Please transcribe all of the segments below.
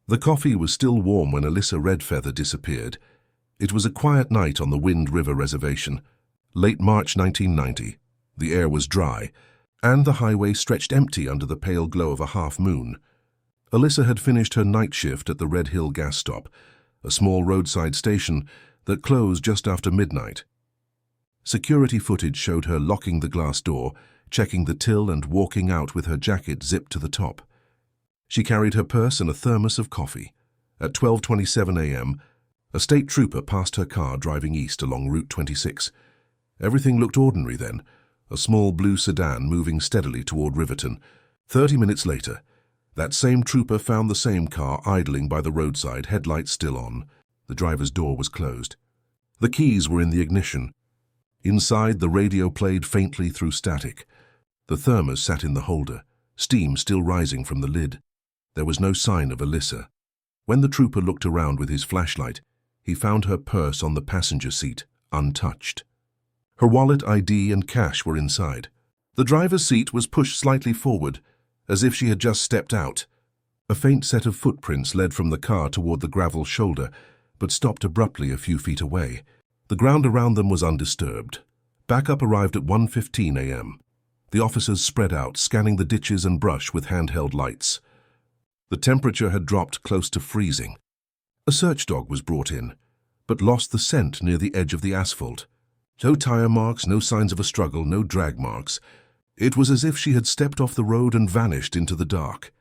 The coffee was still warm when Alyssa Redfeather disappeared. It was a quiet night on the Wind River Reservation, late March 1990. The air was dry, and the highway stretched empty under the pale glow of a half-moon. Alyssa had finished her night shift at the Red Hill gas stop, a small roadside station that closed just after midnight. Security footage showed her locking the glass door, checking the till and walking out with her jacket zipped to the top. She carried her purse and a thermos of coffee. At 12:27 a.m., a state trooper passed her car driving east along Route 26. Everything looked ordinary then, a small blue sedan moving steadily toward Riverton. 30 minutes later, that same trooper found the same car idling by the roadside, headlights still on. The driver's door was closed. The keys were in the ignition. Inside, the radio played faintly through static. The thermos sat in the holder, steam still rising from the lid. There was no sign of Alyssa. When the trooper looked around with his flashlight, he found her purse on the passenger seat, untouched. Her wallet, ID, and cash were inside. The driver's seat was pushed slightly forward, as if she had just stepped out. A faint set of footprints led from the car toward the gravel shoulder, but stopped abruptly a few feet away. The ground around them was undisturbed. Backup arrived at 1:15 a.m. The officers spread out, scanning the ditches and brush with handheld lights. The temperature had dropped close to freezing. A search dog was brought in, but lost the scent near the edge of the asphalt. No tire marks, no signs of a struggle, no drag marks. It was as if she had stepped off the road and vanished into the dark.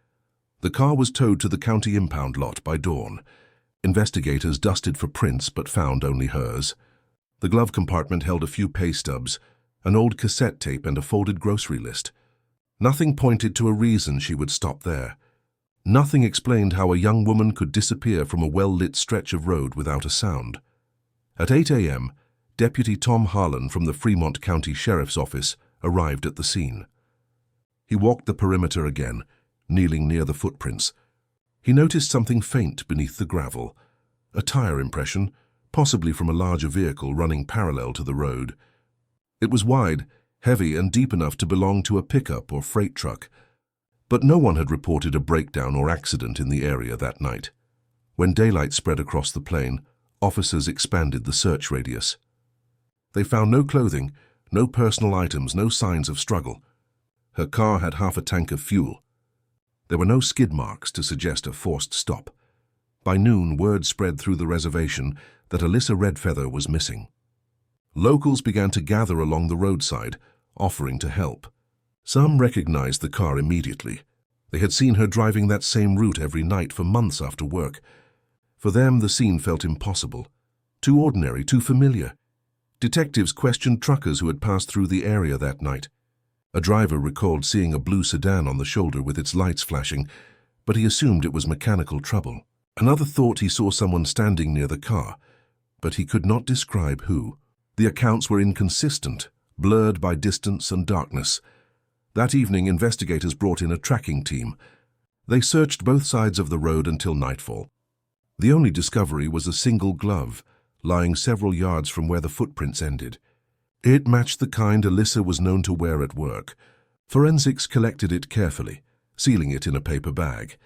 The car was towed to the county impound lot by dawn. Investigators dusted for prints but found only hers. The glove compartment held a few pay stubs, an old cassette tape and a folded grocery list. Nothing pointed to a reason she would stop there. Nothing explained how a young woman could disappear from a well-lit stretch of road without a sound. At 8 a.m., Deputy Tom Harlan from the Fremont County Sheriff's Office arrived at the scene. He walked the perimeter again, kneeling near the footprints. He noticed something faint beneath the gravel, a tire impression, possibly from a larger vehicle running parallel to the road. It was wide, heavy, and deep enough to belong to a pickup or freight truck. But no one had reported a breakdown or accident in the area that night. When daylight spread across the plain, officers expanded the search radius. They found no clothing, no personal items, no signs of struggle. Her car had half a tank of fuel. There were no skid marks to suggest a forced stop. By noon, word spread through the reservation that Alyssa Redfeather was missing. Locals began to gather along the roadside, offering to help. Some recognized the car immediately. They had seen her driving that same route every night for months after work. For them, the scene felt impossible. Too ordinary, too familiar. Detectives questioned truckers who had passed through the area that night. A driver recalled seeing a blue sedan on the shoulder with its lights flashing, but he assumed it was mechanical trouble. Another thought he saw someone standing near the car, but he could not describe who. The accounts were inconsistent, blurred by distance and darkness. That evening, investigators brought in a tracking team. They searched both sides of the road until nightfall. The only discovery was a single glove, lying several yards from where the footprints ended. It matched the kind Alyssa was known to wear at work. Forensics collected it carefully, sealing it in a paper bag.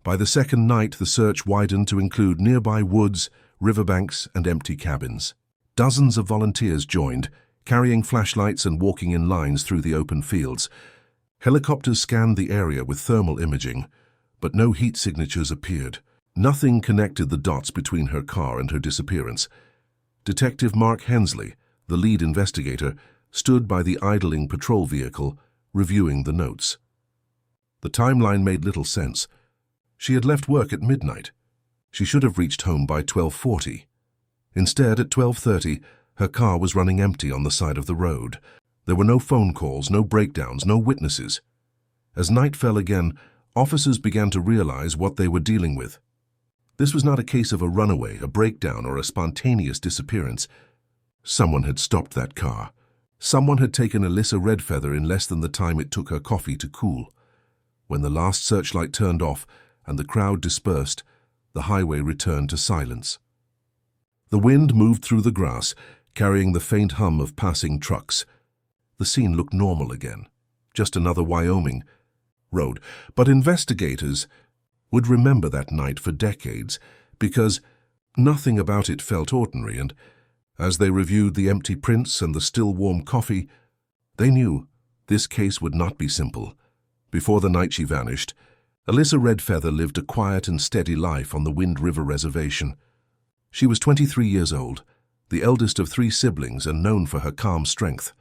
By the second night, the search widened to include nearby woods, riverbanks, and empty cabins. Dozens of volunteers joined, carrying flashlights and walking in lines through the open fields. Helicopters scanned the area with thermal imaging, but no heat signatures appeared. Nothing connected the dots between her car and her disappearance. Detective Mark Hensley, the lead investigator, stood by the idling patrol vehicle, reviewing the notes. The timeline made little sense. She had left work at midnight. She should have reached home by 12:40. Instead, at 12:30, her car was running empty on the side of the road. There were no phone calls, no breakdowns, no witnesses. As night fell again, officers began to realize what they were dealing with. This was not a case of a runaway, a breakdown, or a spontaneous disappearance. Someone had stopped that car. Someone had taken Alyssa Redfeather in less than the time it took her coffee to cool. When the last searchlight turned off and the crowd dispersed, the highway returned to silence. The wind moved through the grass, carrying the faint hum of passing trucks. The scene looked normal again, just another Wyoming road. But investigators would remember that night for decades because nothing about it felt ordinary, and as they reviewed the empty prints and the still warm coffee, they knew this case would not be simple. Before the night she vanished, Alyssa Redfeather lived a quiet and steady life on the Wind River Reservation. She was 23 years old, the eldest of 3 siblings and known for her calm strength.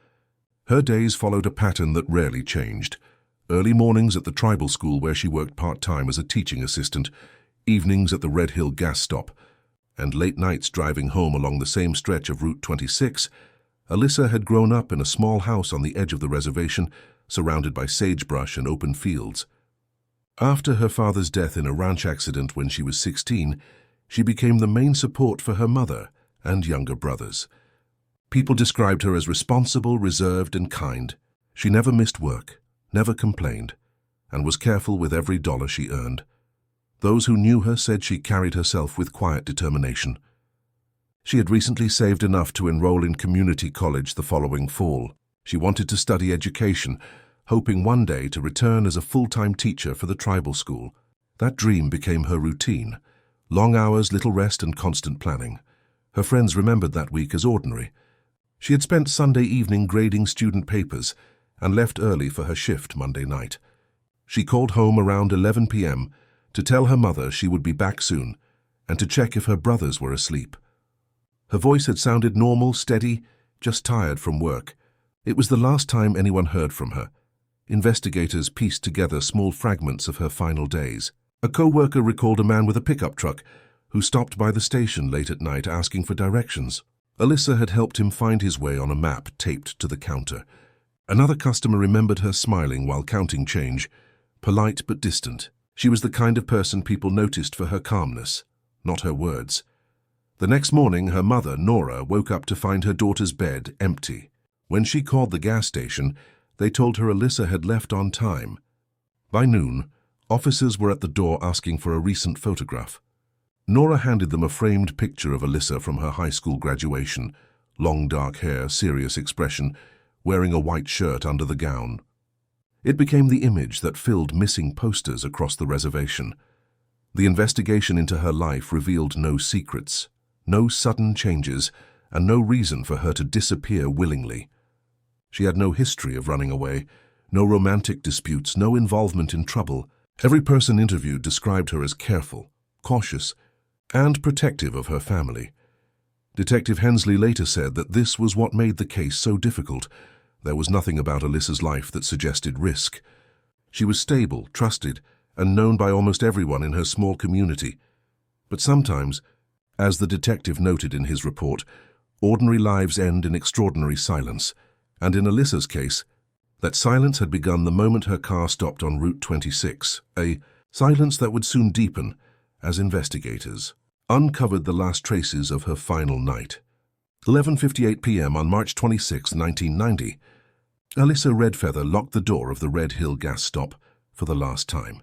Her days followed a pattern that rarely changed. Early mornings at the tribal school where she worked part-time as a teaching assistant, evenings at the Red Hill gas stop, and late nights driving home along the same stretch of Route 26, Alyssa had grown up in a small house on the edge of the reservation, surrounded by sagebrush and open fields. After her father's death in a ranch accident when she was 16, she became the main support for her mother and younger brothers. People described her as responsible, reserved, and kind. She never missed work, never complained, and was careful with every dollar she earned. Those who knew her said she carried herself with quiet determination. She had recently saved enough to enroll in community college the following fall. She wanted to study education, hoping one day to return as a full-time teacher for the tribal school. That dream became her routine. Long hours, little rest, and constant planning. Her friends remembered that week as ordinary. She had spent Sunday evening grading student papers and left early for her shift Monday night. She called home around 11 p.m. to tell her mother she would be back soon and to check if her brothers were asleep. Her voice had sounded normal, steady, just tired from work. It was the last time anyone heard from her. Investigators pieced together small fragments of her final days. A co-worker recalled a man with a pickup truck who stopped by the station late at night asking for directions. Alyssa had helped him find his way on a map taped to the counter. Another customer remembered her smiling while counting change, polite but distant. She was the kind of person people noticed for her calmness, not her words. The next morning, her mother, Nora, woke up to find her daughter's bed empty. When she called the gas station, they told her Alyssa had left on time. By noon, officers were at the door asking for a recent photograph. Nora handed them a framed picture of Alyssa from her high school graduation, long dark hair, serious expression, wearing a white shirt under the gown. It became the image that filled missing posters across the reservation. The investigation into her life revealed no secrets, no sudden changes, and no reason for her to disappear willingly. She had no history of running away, no romantic disputes, no involvement in trouble. Every person interviewed described her as careful, cautious, and protective of her family. Detective Hensley later said that this was what made the case so difficult. There was nothing about Alyssa's life that suggested risk. She was stable, trusted, and known by almost everyone in her small community. But sometimes, as the detective noted in his report, ordinary lives end in extraordinary silence, and in Alyssa's case, that silence had begun the moment her car stopped on Route 26, a silence that would soon deepen as investigators uncovered the last traces of her final night. 11:58 p.m. on March 26, 1990, Alyssa Redfeather locked the door of the Red Hill gas stop for the last time.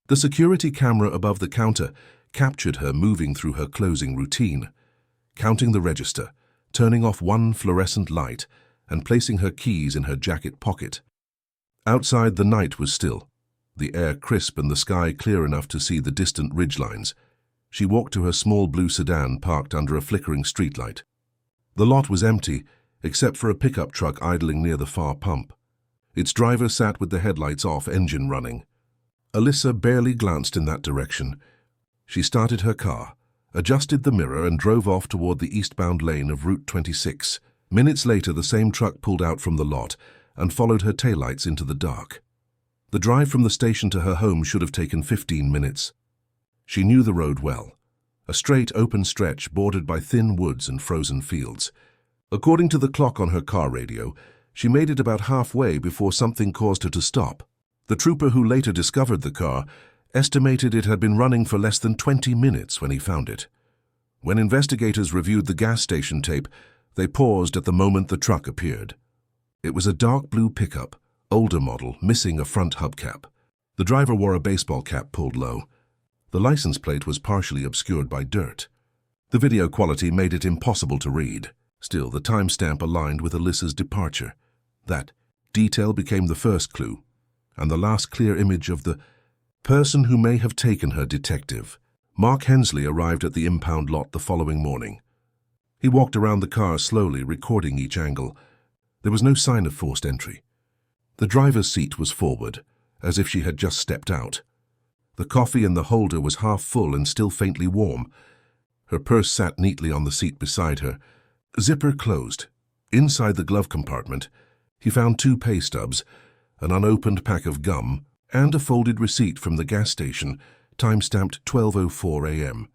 The security camera above the counter captured her moving through her closing routine, counting the register, turning off one fluorescent light, and placing her keys in her jacket pocket. Outside, the night was still, the air crisp and the sky clear enough to see the distant ridgelines. She walked to her small blue sedan parked under a flickering streetlight. The lot was empty, except for a pickup truck idling near the far pump. Its driver sat with the headlights off, engine running. Alyssa barely glanced in that direction. She started her car, adjusted the mirror, and drove off toward the eastbound lane of Route 26. Minutes later, the same truck pulled out from the lot and followed her taillights into the dark. The drive from the station to her home should have taken 15 minutes. She knew the road well, a straight, open stretch bordered by thin woods and frozen fields. According to the clock on her car radio, she made it about halfway before something caused her to stop. The trooper who later discovered the car estimated it had been running for less than 20 minutes when he found it. When investigators reviewed the gas station tape, they paused at the moment the truck appeared. It was a dark blue pickup, older model, missing a front hubcap. The driver wore a baseball cap pulled low. The license plate was partially obscured by dirt. The video quality made it impossible to read. Still, the timestamp aligned with Alyssa's departure. That detail became the first clue, and the last clear image of the Person who may have taken her detective. Mark Hensley arrived at the impound lot the following morning. He walked around the car slowly, recording each angle. There was no sign of forced entry. The driver's seat was forward, as if she had just stepped out. The coffee in the holder was half full and still faintly warm. Her purse sat neatly on the seat beside her. Zipper closed. Inside the glove compartment, he found 2 pay stubs, an unopened pack of gum, and a folded receipt from the gas station, time-stamped 12:04 a.m.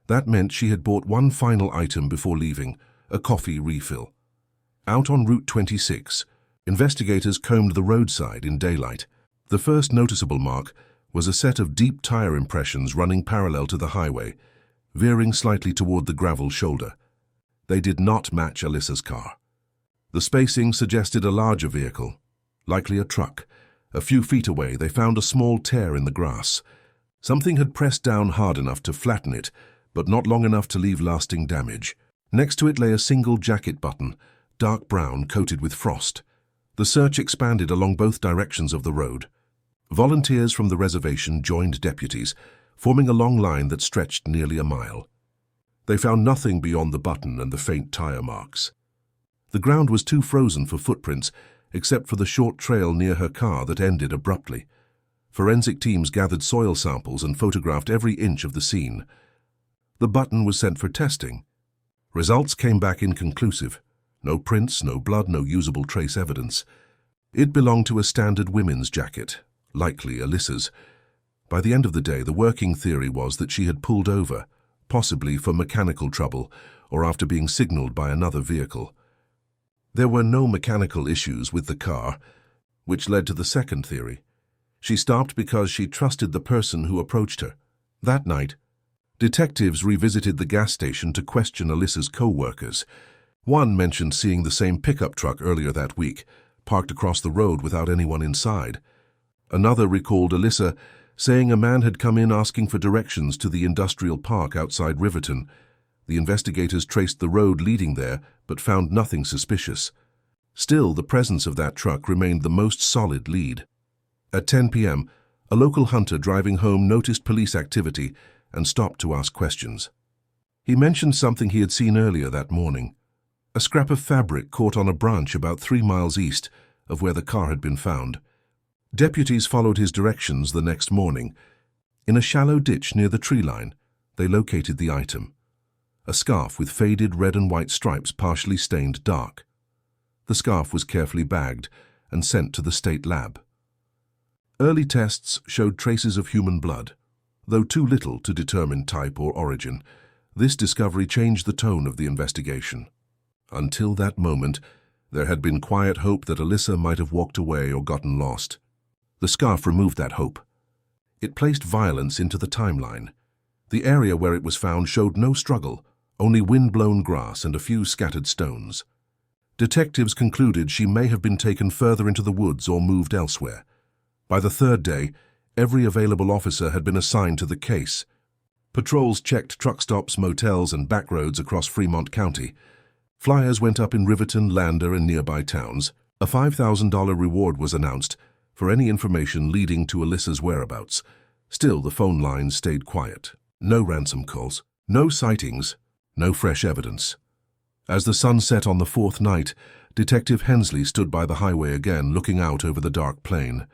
That meant she had bought one final item before leaving, a coffee refill. Out on Route 26, investigators combed the roadside in daylight. The first noticeable mark was a set of deep tire impressions running parallel to the highway, veering slightly toward the gravel shoulder. They did not match Alyssa's car. The spacing suggested a larger vehicle, likely a truck. A few feet away, they found a small tear in the grass. Something had pressed down hard enough to flatten it, but not long enough to leave lasting damage. Next to it lay a single jacket button, dark brown, coated with frost. The search expanded along both directions of the road. Volunteers from the reservation joined deputies, forming a long line that stretched nearly a mile. They found nothing beyond the button and the faint tire marks. The ground was too frozen for footprints, except for the short trail near her car that ended abruptly. Forensic teams gathered soil samples and photographed every inch of the scene. The button was sent for testing. Results came back inconclusive. No prints, no blood, no usable trace evidence. It belonged to a standard women's jacket, likely Alyssa's. By the end of the day, the working theory was that she had pulled over, possibly for mechanical trouble or after being signaled by another vehicle. There were no mechanical issues with the car, which led to the second theory. She stopped because she trusted the person who approached her. That night, detectives revisited the gas station to question Alyssa's co-workers. One mentioned seeing the same pickup truck earlier that week, parked across the road without anyone inside. Another recalled Alyssa saying a man had come in asking for directions to the industrial park outside Riverton. The investigators traced the road leading there, but found nothing suspicious. Still, the presence of that truck remained the most solid lead. At 10 p.m., a local hunter driving home noticed police activity and stopped to ask questions. He mentioned something he had seen earlier that morning, a scrap of fabric caught on a branch about 3 miles east of where the car had been found. Deputies followed his directions the next morning. In a shallow ditch near the tree line, they located the item. A scarf with faded red and white stripes partially stained dark. The scarf was carefully bagged and sent to the state lab. Early tests showed traces of human blood. Though too little to determine type or origin, this discovery changed the tone of the investigation. Until that moment, there had been quiet hope that Alyssa might have walked away or gotten lost. The scarf removed that hope. It placed violence into the timeline. The area where it was found showed no struggle, only wind-blown grass and a few scattered stones. Detectives concluded she may have been taken further into the woods or moved elsewhere. By the third day, every available officer had been assigned to the case. Patrols checked truck stops, motels, and back roads across Fremont County. Flyers went up in Riverton, Lander, and nearby towns. A $5,000 reward was announced for any information leading to Alyssa's whereabouts. Still, the phone lines stayed quiet. No ransom calls, no sightings, no fresh evidence. As the sun set on the fourth night, Detective Hensley stood by the highway again, looking out over the dark plain.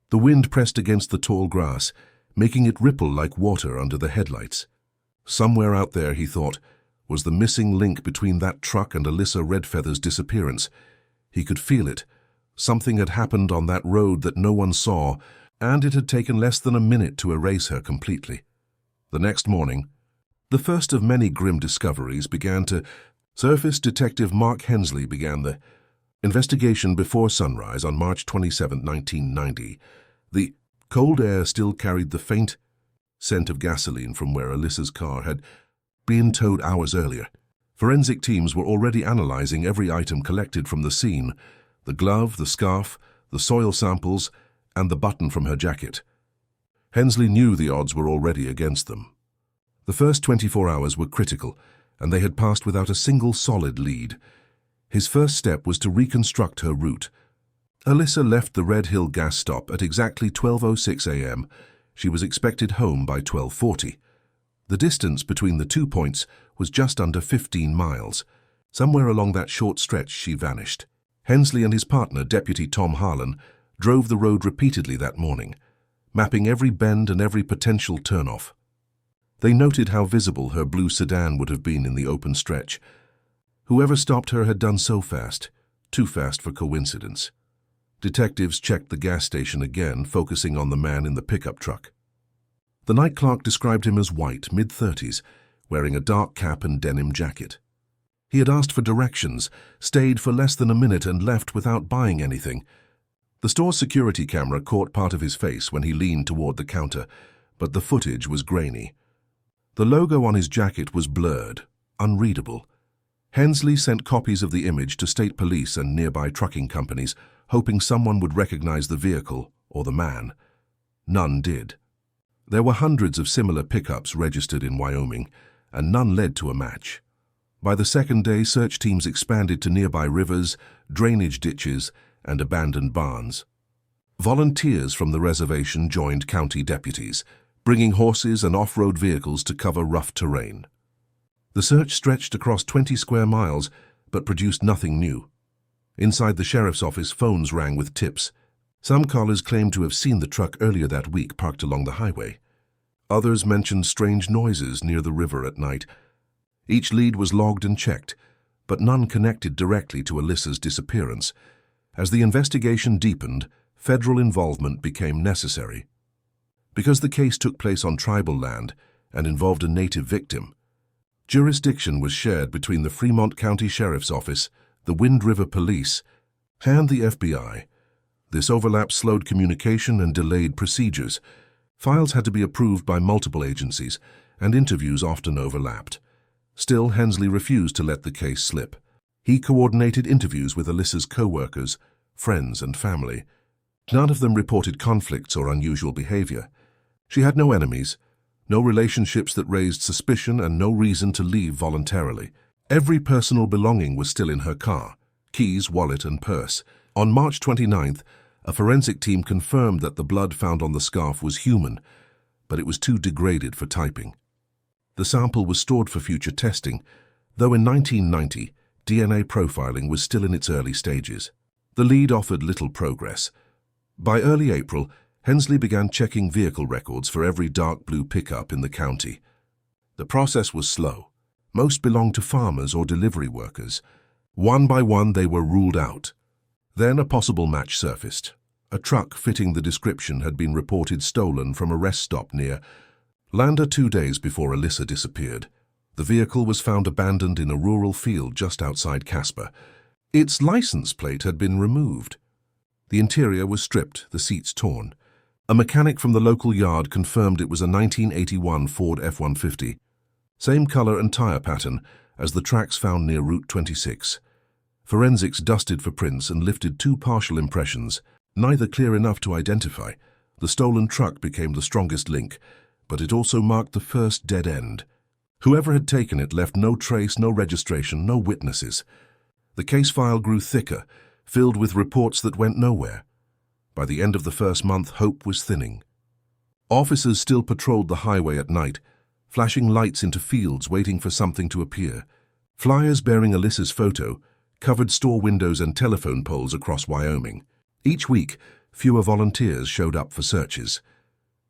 The wind pressed against the tall grass, making it ripple like water under the headlights. Somewhere out there, he thought, was the missing link between that truck and Alyssa Redfeather's disappearance. He could feel it. Something had happened on that road that no one saw, and it had taken less than a minute to erase her completely. The next morning, the first of many grim discoveries began to surface. Detective Mark Hensley began the investigation before sunrise on March 27, 1990. The cold air still carried the faint scent of gasoline from where Alyssa's car had been towed hours earlier. Forensic teams were already analyzing every item collected from the scene: the glove, the scarf, the soil samples, and the button from her jacket. Hensley knew the odds were already against them. The first 24 hours were critical, and they had passed without a single solid lead. His first step was to reconstruct her route. Alyssa left the Red Hill gas stop at exactly 12:06 a.m., She was expected home by 12:40. The distance between the 2 points was just under 15 miles. Somewhere along that short stretch she vanished. Hensley and his partner, Deputy Tom Harlan, drove the road repeatedly that morning, mapping every bend and every potential turnoff. They noted how visible her blue sedan would have been in the open stretch. Whoever stopped her had done so fast, too fast for coincidence. Detectives checked the gas station again, focusing on the man in the pickup truck. The night clerk described him as white, mid-30s, wearing a dark cap and denim jacket. He had asked for directions, stayed for less than a minute and left without buying anything. The store's security camera caught part of his face when he leaned toward the counter, but the footage was grainy. The logo on his jacket was blurred, unreadable. Hensley sent copies of the image to state police and nearby trucking companies, hoping someone would recognize the vehicle or the man. None did. There were hundreds of similar pickups registered in Wyoming, and none led to a match. By the second day, search teams expanded to nearby rivers, drainage ditches, and abandoned barns. Volunteers from the reservation joined county deputies, bringing horses and off-road vehicles to cover rough terrain. The search stretched across 20 square miles, but produced nothing new. Inside the sheriff's office, phones rang with tips. Some callers claimed to have seen the truck earlier that week parked along the highway. Others mentioned strange noises near the river at night. Each lead was logged and checked, but none connected directly to Alyssa's disappearance. As the investigation deepened, federal involvement became necessary. Because the case took place on tribal land and involved a native victim, jurisdiction was shared between the Fremont County Sheriff's Office, the Wind River Police, and the FBI. This overlap slowed communication and delayed procedures. Files had to be approved by multiple agencies, and interviews often overlapped. Still, Hensley refused to let the case slip. He coordinated interviews with Alyssa's co-workers, friends, and family. None of them reported conflicts or unusual behavior. She had no enemies, no relationships that raised suspicion, and no reason to leave voluntarily. Every personal belonging was still in her car: keys, wallet, and purse. On March 29th, a forensic team confirmed that the blood found on the scarf was human, but it was too degraded for typing. The sample was stored for future testing, though in 1990, DNA profiling was still in its early stages. The lead offered little progress. By early April, Hensley began checking vehicle records for every dark blue pickup in the county. The process was slow. Most belonged to farmers or delivery workers. One by one, they were ruled out. Then a possible match surfaced. A truck fitting the description had been reported stolen from a rest stop near Lander 2 days before Alyssa disappeared. The vehicle was found abandoned in a rural field just outside Casper. Its license plate had been removed. The interior was stripped, the seats torn. A mechanic from the local yard confirmed it was a 1981 Ford F-150. Same color and tire pattern as the tracks found near Route 26. Forensics dusted for prints and lifted 2 partial impressions, neither clear enough to identify. The stolen truck became the strongest link, but it also marked the first dead end. Whoever had taken it left no trace, no registration, no witnesses. The case file grew thicker, filled with reports that went nowhere. By the end of the first month, hope was thinning. Officers still patrolled the highway at night, flashing lights into fields waiting for something to appear. Flyers bearing Alyssa's photo covered store windows and telephone poles across Wyoming. Each week, fewer volunteers showed up for searches.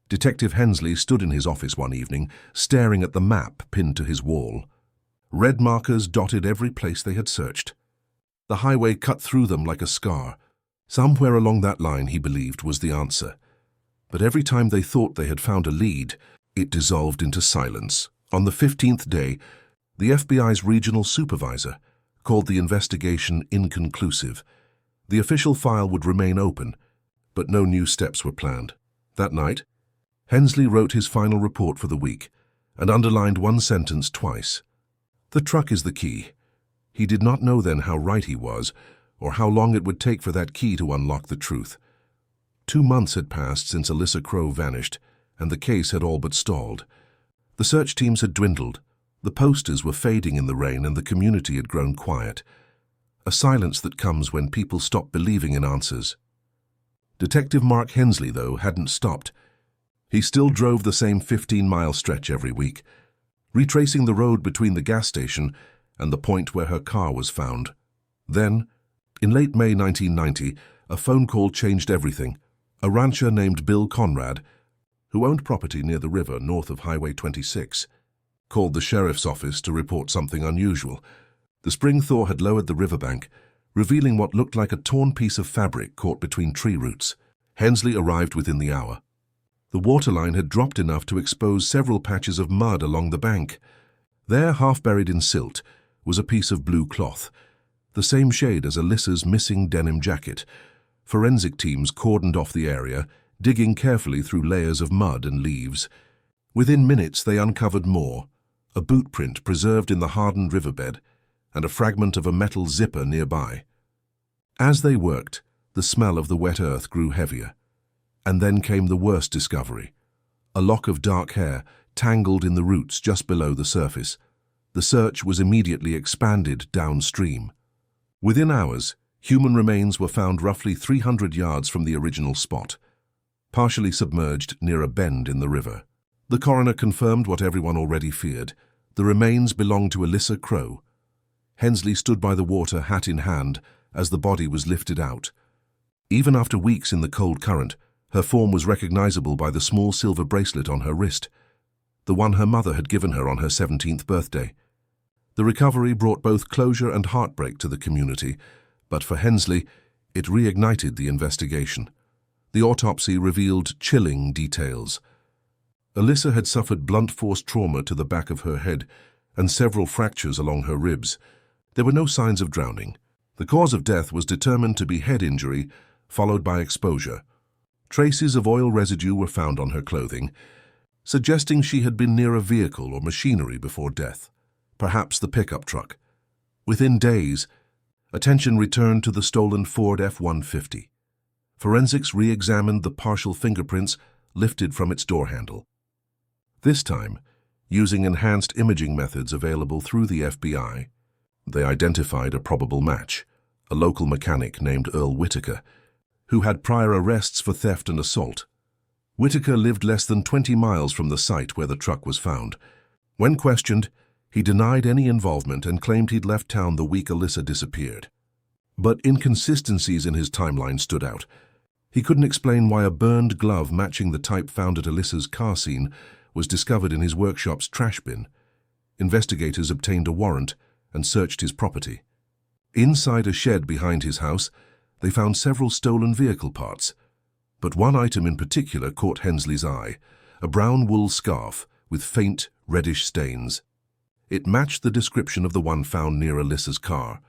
Detective Hensley stood in his office one evening, staring at the map pinned to his wall. Red markers dotted every place they had searched. The highway cut through them like a scar. Somewhere along that line, he believed, was the answer. But every time they thought they had found a lead, it dissolved into silence. On the 15th day, the FBI's regional supervisor called the investigation inconclusive. The official file would remain open, but no new steps were planned. That night, Hensley wrote his final report for the week and underlined one sentence twice. The truck is the key. He did not know then how right he was, or how long it would take for that key to unlock the truth. 2 months had passed since Alyssa Crow vanished, and the case had all but stalled. The search teams had dwindled, the posters were fading in the rain, and the community had grown quiet. A silence that comes when people stop believing in answers. Detective Mark Hensley, though, hadn't stopped. He still drove the same 15-mile stretch every week, retracing the road between the gas station and the point where her car was found. Then, in late May 1990, a phone call changed everything. A rancher named Bill Conrad, who owned property near the river north of Highway 26, called the sheriff's office to report something unusual. The spring thaw had lowered the riverbank, revealing what looked like a torn piece of fabric caught between tree roots. Hensley arrived within the hour. The waterline had dropped enough to expose several patches of mud along the bank. There, half buried in silt, was a piece of blue cloth, the same shade as Alyssa's missing denim jacket. Forensic teams cordoned off the area, digging carefully through layers of mud and leaves. Within minutes, they uncovered more: a boot print preserved in the hardened riverbed, and a fragment of a metal zipper nearby. As they worked, the smell of the wet earth grew heavier. And then came the worst discovery: a lock of dark hair tangled in the roots just below the surface. The search was immediately expanded downstream. Within hours, human remains were found roughly 300 yards from the original spot, partially submerged near a bend in the river. The coroner confirmed what everyone already feared: the remains belonged to Alyssa Crow. Hensley stood by the water, hat in hand, as the body was lifted out. Even after weeks in the cold current, her form was recognizable by the small silver bracelet on her wrist, the one her mother had given her on her 17th birthday. The recovery brought both closure and heartbreak to the community, but for Hensley, it reignited the investigation. The autopsy revealed chilling details. Alyssa had suffered blunt force trauma to the back of her head and several fractures along her ribs. There were no signs of drowning. The cause of death was determined to be head injury, followed by exposure. Traces of oil residue were found on her clothing, suggesting she had been near a vehicle or machinery before death, perhaps the pickup truck. Within days, attention returned to the stolen Ford F-150. Forensics re-examined the partial fingerprints lifted from its door handle. This time, using enhanced imaging methods available through the FBI, they identified a probable match: a local mechanic named Earl Whitaker, who had prior arrests for theft and assault. Whitaker lived less than 20 miles from the site where the truck was found. When questioned, he denied any involvement and claimed he'd left town the week Alyssa disappeared. But inconsistencies in his timeline stood out. He couldn't explain why a burned glove matching the type found at Alyssa's car scene was discovered in his workshop's trash bin. Investigators obtained a warrant and searched his property. Inside a shed behind his house, they found several stolen vehicle parts. But one item in particular caught Hensley's eye: a brown wool scarf with faint, reddish stains. It matched the description of the one found near Alyssa's car.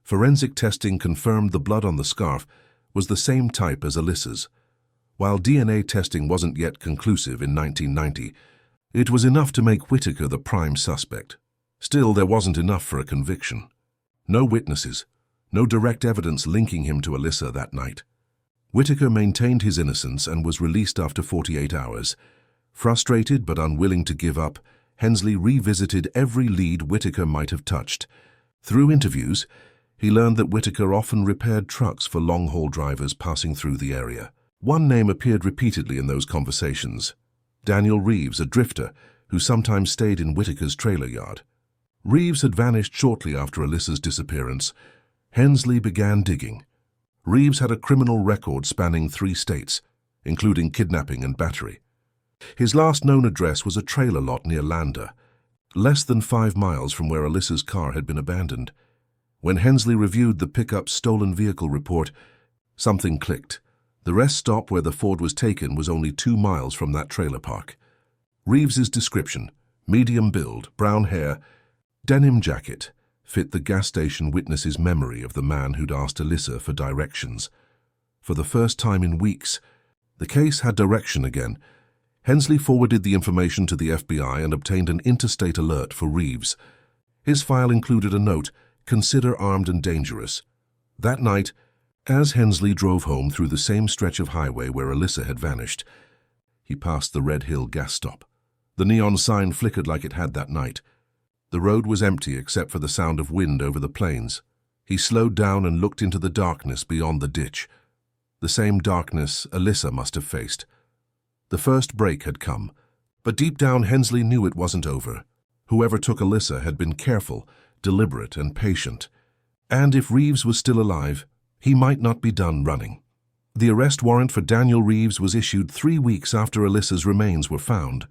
Forensic testing confirmed the blood on the scarf was the same type as Alyssa's. While DNA testing wasn't yet conclusive in 1990, it was enough to make Whitaker the prime suspect. Still, there wasn't enough for a conviction. No witnesses, no direct evidence linking him to Alyssa that night. Whitaker maintained his innocence and was released after 48 hours. Frustrated but unwilling to give up, Hensley revisited every lead Whitaker might have touched. Through interviews, he learned that Whitaker often repaired trucks for long-haul drivers passing through the area. One name appeared repeatedly in those conversations: Daniel Reeves, a drifter who sometimes stayed in Whitaker's trailer yard. Reeves had vanished shortly after Alyssa's disappearance. Hensley began digging. Reeves had a criminal record spanning 3 states, including kidnapping and battery. His last known address was a trailer lot near Lander, less than 5 miles from where Alyssa's car had been abandoned. When Hensley reviewed the pickup's stolen vehicle report, something clicked. The rest stop where the Ford was taken was only 2 miles from that trailer park. Reeves's description: medium build, brown hair, denim jacket, fit the gas station witness's memory of the man who'd asked Alyssa for directions. For the first time in weeks, the case had direction again. Hensley forwarded the information to the FBI and obtained an interstate alert for Reeves. His file included a note: "Consider armed and dangerous." That night, as Hensley drove home through the same stretch of highway where Alyssa had vanished, he passed the Red Hill gas stop. The neon sign flickered like it had that night. The road was empty except for the sound of wind over the plains. He slowed down and looked into the darkness beyond the ditch. The same darkness Alyssa must have faced. The first break had come, but deep down Hensley knew it wasn't over. Whoever took Alyssa had been careful, deliberate, and patient. And if Reeves was still alive, he might not be done running. The arrest warrant for Daniel Reeves was issued 3 weeks after Alyssa's remains were found.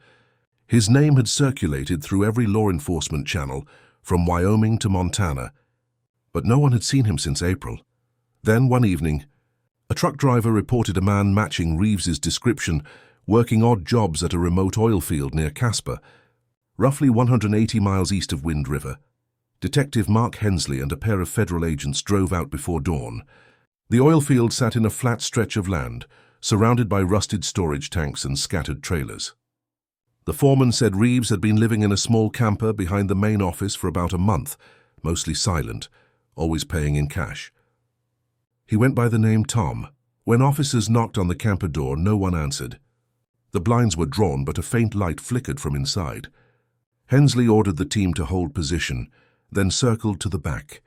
His name had circulated through every law enforcement channel, from Wyoming to Montana, but no one had seen him since April. Then, one evening, a truck driver reported a man matching Reeves's description working odd jobs at a remote oil field near Casper, roughly 180 miles east of Wind River. Detective Mark Hensley and a pair of federal agents drove out before dawn. The oil field sat in a flat stretch of land, surrounded by rusted storage tanks and scattered trailers. The foreman said Reeves had been living in a small camper behind the main office for about a month, mostly silent, always paying in cash. He went by the name Tom. When officers knocked on the camper door, no one answered. The blinds were drawn, but a faint light flickered from inside. Hensley ordered the team to hold position, then circled to the back.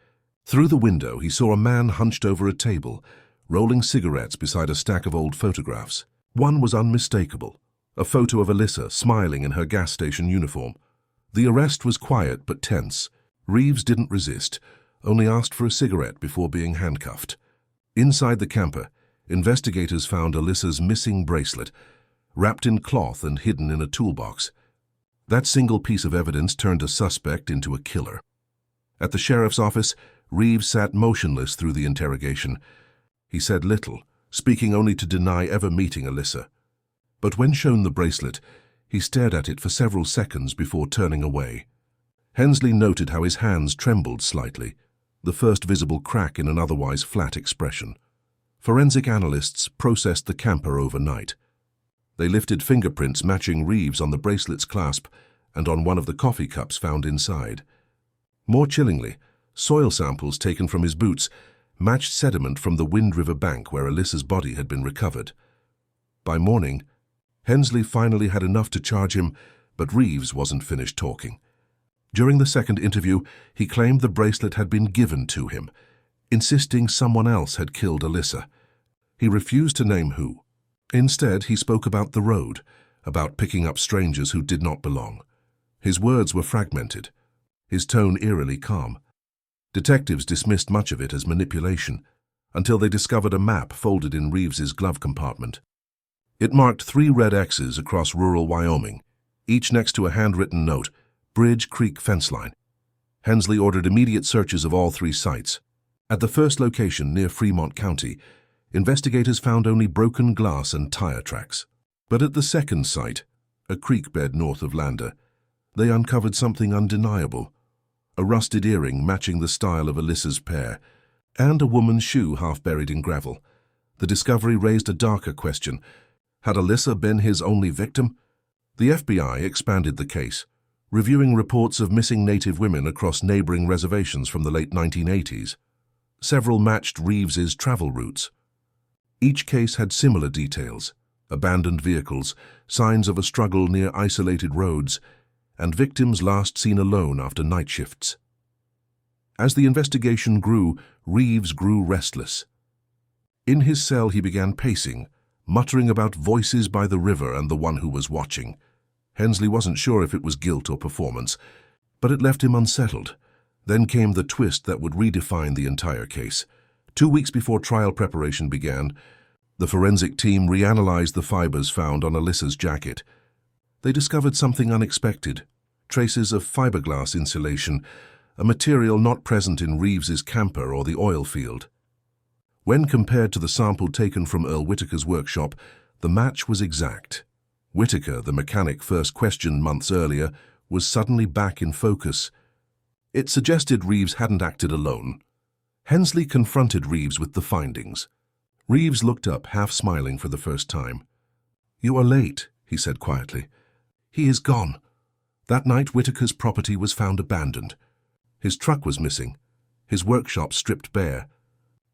Through the window, he saw a man hunched over a table, rolling cigarettes beside a stack of old photographs. One was unmistakable, a photo of Alyssa smiling in her gas station uniform. The arrest was quiet but tense. Reeves didn't resist, only asked for a cigarette before being handcuffed. Inside the camper, investigators found Alyssa's missing bracelet, wrapped in cloth and hidden in a toolbox. That single piece of evidence turned a suspect into a killer. At the sheriff's office, Reeves sat motionless through the interrogation. He said little, speaking only to deny ever meeting Alyssa. But when shown the bracelet, he stared at it for several seconds before turning away. Hensley noted how his hands trembled slightly, the first visible crack in an otherwise flat expression. Forensic analysts processed the camper overnight. They lifted fingerprints matching Reeves on the bracelet's clasp and on one of the coffee cups found inside. More chillingly, soil samples taken from his boots matched sediment from the Wind River bank where Alyssa's body had been recovered. By morning, Hensley finally had enough to charge him, but Reeves wasn't finished talking. During the second interview, he claimed the bracelet had been given to him, insisting someone else had killed Alyssa. He refused to name who. Instead, he spoke about the road, about picking up strangers who did not belong. His words were fragmented, his tone eerily calm. Detectives dismissed much of it as manipulation, until they discovered a map folded in Reeves's glove compartment. It marked 3 red X's across rural Wyoming, each next to a handwritten note, Bridge Creek Fence Line. Hensley ordered immediate searches of all 3 sites. At the first location near Fremont County, investigators found only broken glass and tire tracks. But at the second site, a creek bed north of Lander, they uncovered something undeniable. A rusted earring matching the style of Alyssa's pair, and a woman's shoe half buried in gravel. The discovery raised a darker question. Had Alyssa been his only victim? The FBI expanded the case, reviewing reports of missing Native women across neighboring reservations from the late 1980s. Several matched Reeves's travel routes. Each case had similar details: abandoned vehicles, signs of a struggle near isolated roads, and victims last seen alone after night shifts. As the investigation grew, Reeves grew restless. In his cell he began pacing, muttering about voices by the river and the one who was watching. Hensley wasn't sure if it was guilt or performance, but it left him unsettled. Then came the twist that would redefine the entire case. 2 weeks before trial preparation began, the forensic team reanalyzed the fibers found on Alyssa's jacket. They discovered something unexpected: traces of fiberglass insulation, a material not present in Reeves's camper or the oil field. When compared to the sample taken from Earl Whitaker's workshop, the match was exact. Whitaker, the mechanic first questioned months earlier, was suddenly back in focus. It suggested Reeves hadn't acted alone. Hensley confronted Reeves with the findings. Reeves looked up, half smiling for the first time. "You are late," he said quietly. "He is gone." That night, Whitaker's property was found abandoned. His truck was missing, his workshop stripped bare.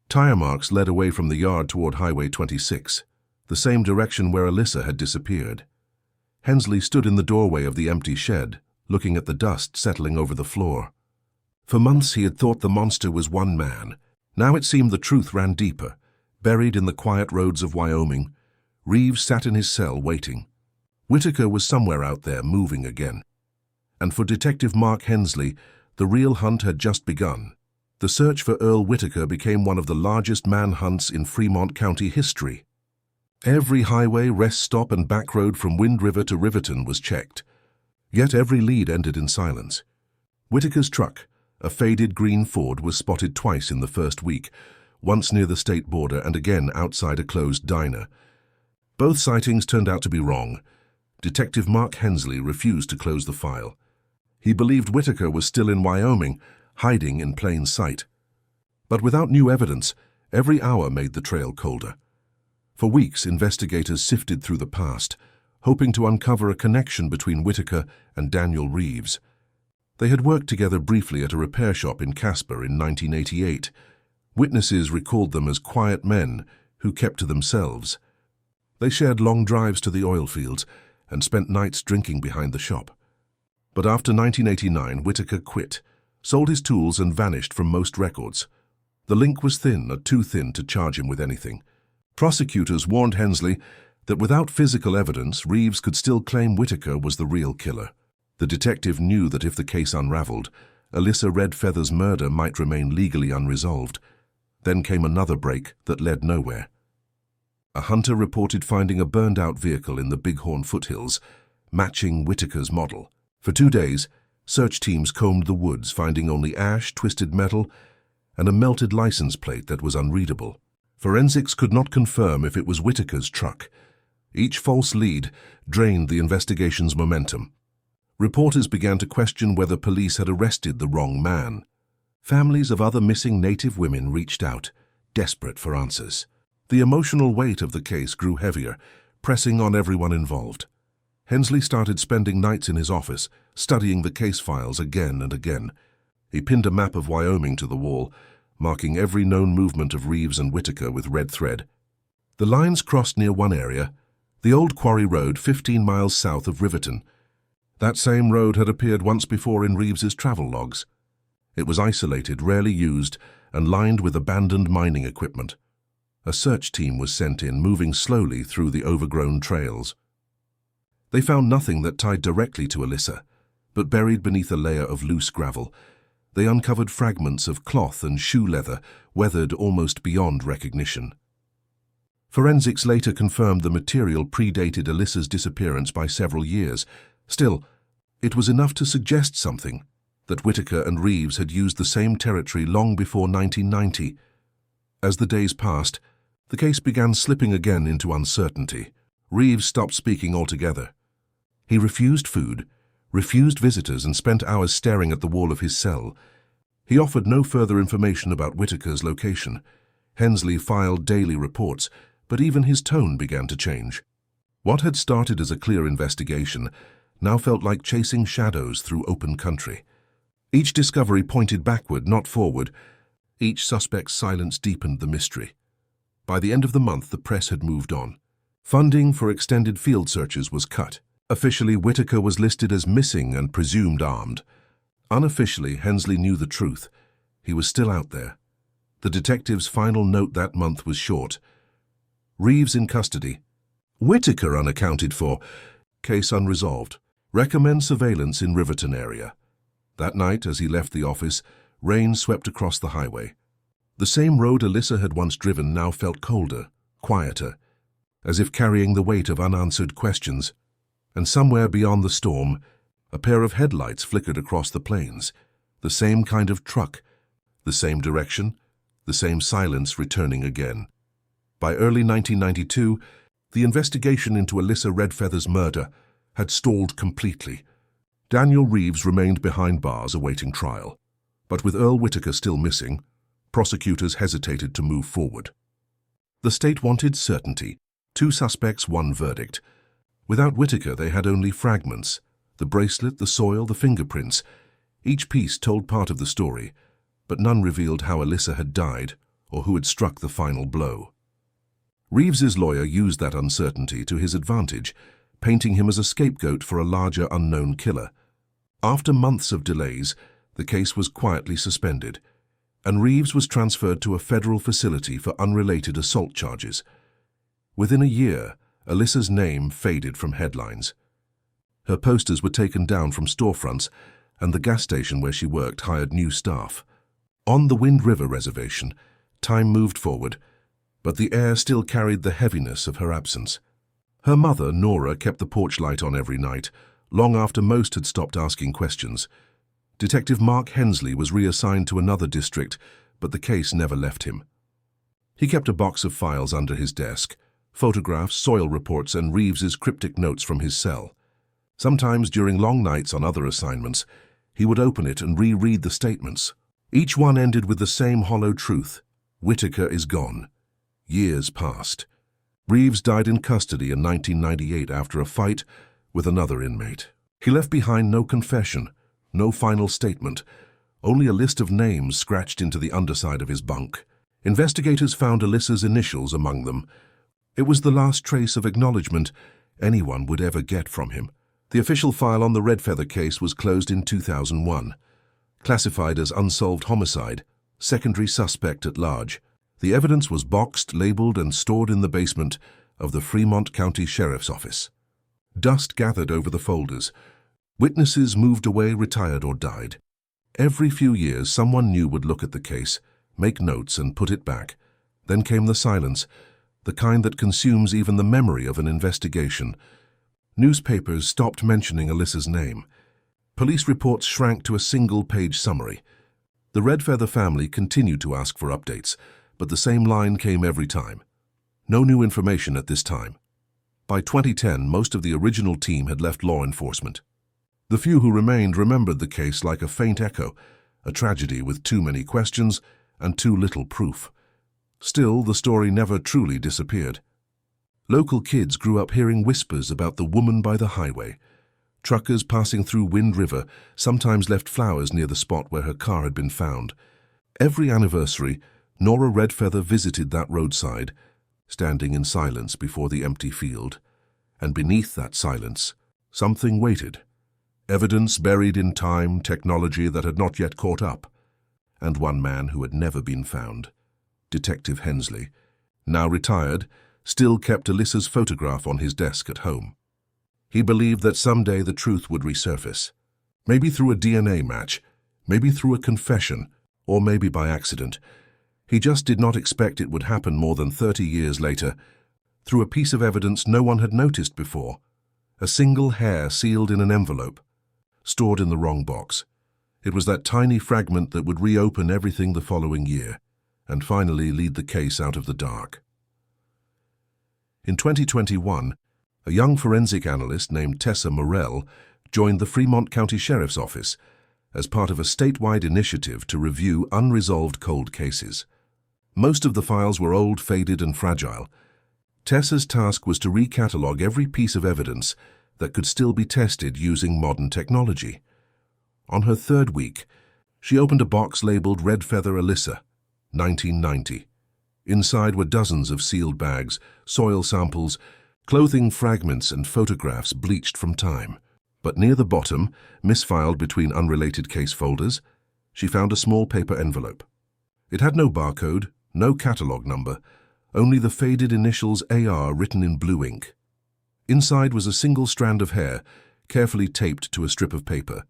Tire marks led away from the yard toward Highway 26, the same direction where Alyssa had disappeared. Hensley stood in the doorway of the empty shed, looking at the dust settling over the floor. For months he had thought the monster was one man. Now it seemed the truth ran deeper. Buried in the quiet roads of Wyoming, Reeves sat in his cell waiting, Whitaker was somewhere out there moving again. And for Detective Mark Hensley, the real hunt had just begun. The search for Earl Whitaker became one of the largest manhunts in Fremont County history. Every highway, rest stop, and back road from Wind River to Riverton was checked. Yet every lead ended in silence. Whitaker's truck, a faded green Ford, was spotted twice in the first week, once near the state border and again outside a closed diner. Both sightings turned out to be wrong. Detective Mark Hensley refused to close the file. He believed Whitaker was still in Wyoming, hiding in plain sight. But without new evidence, every hour made the trail colder. For weeks, investigators sifted through the past, hoping to uncover a connection between Whitaker and Daniel Reeves. They had worked together briefly at a repair shop in Casper in 1988. Witnesses recalled them as quiet men who kept to themselves. They shared long drives to the oil fields and spent nights drinking behind the shop. But after 1989, Whitaker quit, sold his tools and vanished from most records. The link was thin, too thin to charge him with anything. Prosecutors warned Hensley that without physical evidence, Reeves could still claim Whitaker was the real killer. The detective knew that if the case unraveled, Alyssa Redfeather's murder might remain legally unresolved. Then came another break that led nowhere. A hunter reported finding a burned-out vehicle in the Bighorn foothills, matching Whitaker's model. For 2 days, search teams combed the woods, finding only ash, twisted metal, and a melted license plate that was unreadable. Forensics could not confirm if it was Whitaker's truck. Each false lead drained the investigation's momentum. Reporters began to question whether police had arrested the wrong man. Families of other missing Native women reached out, desperate for answers. The emotional weight of the case grew heavier, pressing on everyone involved. Hensley started spending nights in his office, studying the case files again and again. He pinned a map of Wyoming to the wall, marking every known movement of Reeves and Whitaker with red thread. The lines crossed near one area, the old quarry road 15 miles south of Riverton. That same road had appeared once before in Reeves's travel logs. It was isolated, rarely used, and lined with abandoned mining equipment. A search team was sent in, moving slowly through the overgrown trails. They found nothing that tied directly to Alyssa, but buried beneath a layer of loose gravel, they uncovered fragments of cloth and shoe leather, weathered almost beyond recognition. Forensics later confirmed the material predated Alyssa's disappearance by several years. Still, it was enough to suggest something, that Whitaker and Reeves had used the same territory long before 1990. As the days passed, the case began slipping again into uncertainty. Reeves stopped speaking altogether. He refused food, refused visitors, and spent hours staring at the wall of his cell. He offered no further information about Whitaker's location. Hensley filed daily reports, but even his tone began to change. What had started as a clear investigation now felt like chasing shadows through open country. Each discovery pointed backward, not forward. Each suspect's silence deepened the mystery. By the end of the month, the press had moved on. Funding for extended field searches was cut. Officially, Whitaker was listed as missing and presumed armed. Unofficially, Hensley knew the truth. He was still out there. The detective's final note that month was short. Reeves in custody. Whitaker unaccounted for. Case unresolved. Recommend surveillance in Riverton area. That night, as he left the office, rain swept across the highway. The same road Alyssa had once driven now felt colder, quieter, as if carrying the weight of unanswered questions. And somewhere beyond the storm, a pair of headlights flickered across the plains. The same kind of truck, the same direction, the same silence returning again. By early 1992, the investigation into Alyssa Redfeather's murder had stalled completely. Daniel Reeves remained behind bars awaiting trial. But with Earl Whitaker still missing, prosecutors hesitated to move forward. The state wanted certainty. 2 suspects, 1 verdict. Without Whitaker, they had only fragments. The bracelet, the soil, the fingerprints. Each piece told part of the story, but none revealed how Alyssa had died or who had struck the final blow. Reeves's lawyer used that uncertainty to his advantage, painting him as a scapegoat for a larger unknown killer. After months of delays, the case was quietly suspended, and Reeves was transferred to a federal facility for unrelated assault charges. Within a year, Alyssa's name faded from headlines. Her posters were taken down from storefronts, and the gas station where she worked hired new staff. On the Wind River Reservation, time moved forward, but the air still carried the heaviness of her absence. Her mother, Nora, kept the porch light on every night, long after most had stopped asking questions. Detective Mark Hensley was reassigned to another district, but the case never left him. He kept a box of files under his desk, photographs, soil reports, and Reeves's cryptic notes from his cell. Sometimes during long nights on other assignments, he would open it and reread the statements. Each one ended with the same hollow truth: Whitaker is gone. Years passed. Reeves died in custody in 1998 after a fight with another inmate. He left behind no confession, no final statement, only a list of names scratched into the underside of his bunk. Investigators found Alyssa's initials among them. It was the last trace of acknowledgement anyone would ever get from him. The official file on the Redfeather case was closed in 2001. Classified as unsolved homicide, secondary suspect at large, the evidence was boxed, labeled, and stored in the basement of the Fremont County Sheriff's Office. Dust gathered over the folders. Witnesses moved away, retired, or died. Every few years, someone new would look at the case, make notes, and put it back. Then came the silence, the kind that consumes even the memory of an investigation. Newspapers stopped mentioning Alyssa's name. Police reports shrank to a single-page summary. The Redfeather family continued to ask for updates, but the same line came every time: no new information at this time. By 2010, most of the original team had left law enforcement. The few who remained remembered the case like a faint echo, a tragedy with too many questions and too little proof. Still, the story never truly disappeared. Local kids grew up hearing whispers about the woman by the highway. Truckers passing through Wind River sometimes left flowers near the spot where her car had been found. Every anniversary, Nora Redfeather visited that roadside, standing in silence before the empty field. And beneath that silence, something waited. Evidence buried in time, technology that had not yet caught up. And one man who had never been found. Detective Hensley, now retired, still kept Alyssa's photograph on his desk at home. He believed that someday the truth would resurface. Maybe through a DNA match, maybe through a confession, or maybe by accident. He just did not expect it would happen more than 30 years later, through a piece of evidence no one had noticed before. A single hair sealed in an envelope, stored in the wrong box. It was that tiny fragment that would reopen everything the following year, and finally lead the case out of the dark. In 2021, a young forensic analyst named Tessa Morell joined the Fremont County Sheriff's Office as part of a statewide initiative to review unresolved cold cases. Most of the files were old, faded, and fragile. Tessa's task was to recatalog every piece of evidence that could still be tested using modern technology. On her third week, she opened a box labeled Redfeather Alyssa, 1990. Inside were dozens of sealed bags, soil samples, clothing fragments, and photographs bleached from time. But near the bottom, misfiled between unrelated case folders, she found a small paper envelope. It had no barcode, no catalog number, only the faded initials AR written in blue ink. Inside was a single strand of hair, carefully taped to a strip of paper.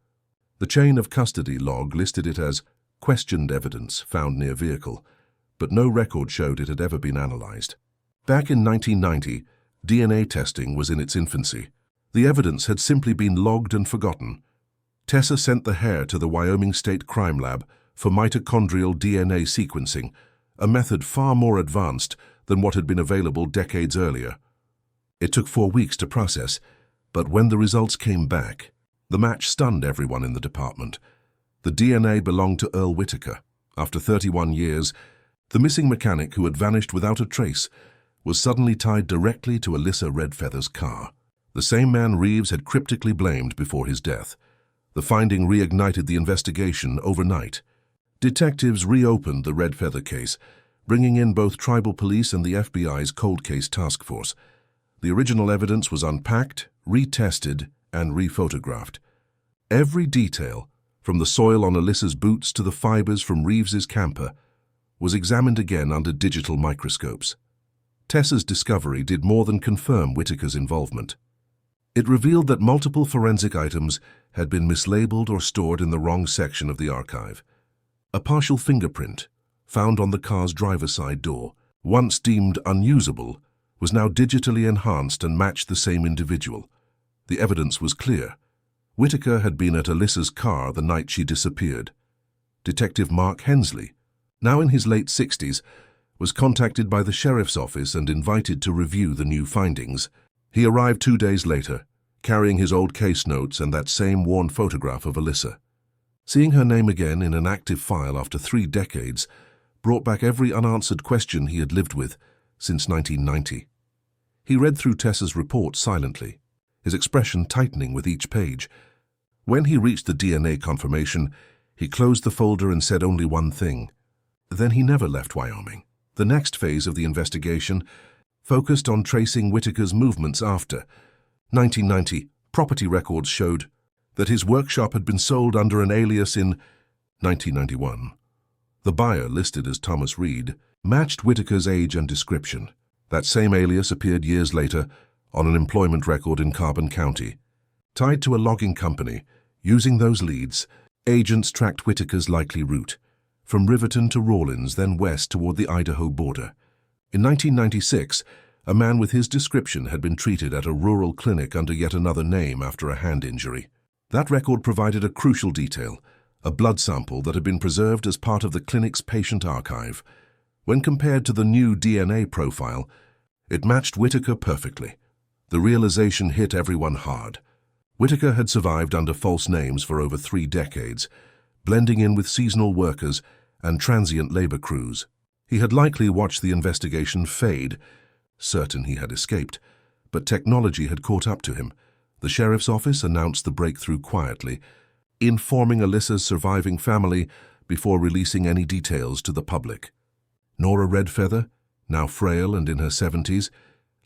The chain of custody log listed it as questioned evidence found near vehicle, but no record showed it had ever been analyzed. Back in 1990, DNA testing was in its infancy. The evidence had simply been logged and forgotten. Tessa sent the hair to the Wyoming State Crime Lab for mitochondrial DNA sequencing, a method far more advanced than what had been available decades earlier. It took 4 weeks to process, but when the results came back, the match stunned everyone in the department. The DNA belonged to Earl Whitaker. After 31 years, the missing mechanic who had vanished without a trace was suddenly tied directly to Alyssa Redfeather's car. The same man Reeves had cryptically blamed before his death. The finding reignited the investigation overnight. Detectives reopened the Redfeather case, bringing in both tribal police and the FBI's cold case task force. The original evidence was unpacked, retested, and rephotographed. Every detail, from the soil on Alyssa's boots to the fibers from Reeves's camper, was examined again under digital microscopes. Tessa's discovery did more than confirm Whitaker's involvement. It revealed that multiple forensic items had been mislabeled or stored in the wrong section of the archive. A partial fingerprint, found on the car's driver's side door, once deemed unusable, was now digitally enhanced and matched the same individual. The evidence was clear. Whitaker had been at Alyssa's car the night she disappeared. Detective Mark Hensley, now in his late 60s, was contacted by the sheriff's office and invited to review the new findings. He arrived 2 days later, carrying his old case notes and that same worn photograph of Alyssa. Seeing her name again in an active file after 3 decades brought back every unanswered question he had lived with since 1990. He read through Tessa's report silently, his expression tightening with each page. When he reached the DNA confirmation, he closed the folder and said only one thing. Then he never left Wyoming. The next phase of the investigation focused on tracing Whitaker's movements after 1990. Property records showed that his workshop had been sold under an alias in 1991. The buyer, listed as Thomas Reed, matched Whitaker's age and description. That same alias appeared years later on an employment record in Carbon County. Tied to a logging company, using those leads, agents tracked Whitaker's likely route, from Riverton to Rawlins, then west toward the Idaho border. In 1996, a man with his description had been treated at a rural clinic under yet another name after a hand injury. That record provided a crucial detail, a blood sample that had been preserved as part of the clinic's patient archive. When compared to the new DNA profile, it matched Whitaker perfectly. The realization hit everyone hard. Whitaker had survived under false names for over 3 decades, blending in with seasonal workers and transient labor crews. He had likely watched the investigation fade, certain he had escaped, but technology had caught up to him. The sheriff's office announced the breakthrough quietly, informing Alyssa's surviving family before releasing any details to the public. Nora Redfeather, now frail and in her 70s,